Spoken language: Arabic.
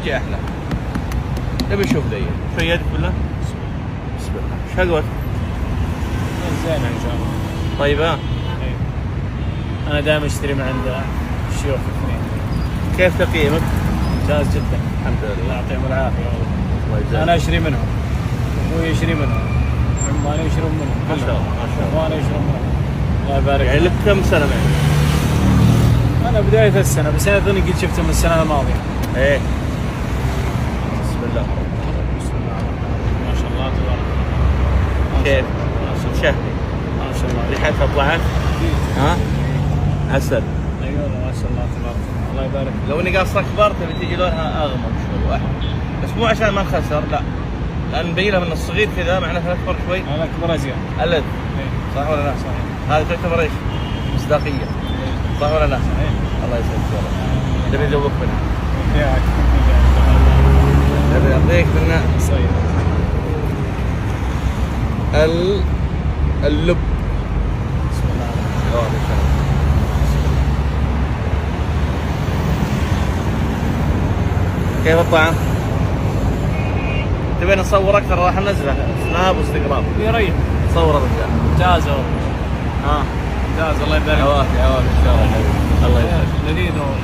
شي احلى. نبي نشوف ذي شوي يدك بالله. بسم الله. ايش حقوتك؟ زينة ان شاء الله. طيبة؟ ايه. انا دائما اشتري من عند الشيوخ الاثنين. كيف تقييمك؟ ممتاز جدا. الحمد الله لله. يعطيهم العافية الله والله. يجزاك. انا اشتري منهم. ابوي يشتري منهم. عماني يشترون منهم. ما شاء الله ما شاء الله. اخواني يشترون منهم. الله يبارك. يعني لك كم سنة معي؟ انا بداية السنة بس انا اظني قد شفته من السنة الماضية. ايه. بسم الله. بسم الله ما شاء الله تبارك الله. كيف؟ شهري. ما شاء الله. ريحتها طلعت؟ ها؟ عسل. ايوه ما شاء الله تبارك الله يبارك. لو اني قاصة كبار تبي تجي لونها اغمق شوي واحمر، بس مو عشان ما نخسر لا، لان نبين لها من الصغير كذا معناها اكبر شوي. انا اكبر ازين. ألذ. ايه. صح ولا لا؟ صحيح. هذا تعتبر ايش؟ مصداقية. ايه. صح ولا لا؟ صحيح. الله يسعدك والله. نبي نذوق منها. ياك. نبي نعطيك منها صيد. اللب. بسم الله الرحمن الله. كيف الطعم؟ تبين نصور اكثر راح ننزله سناب واستقراب. يريح. صور الرجال. ممتاز والله. ها ممتاز الله يبارك. عوافي عوافي ان شاء الله. الله يسعدك. لذيذ والله.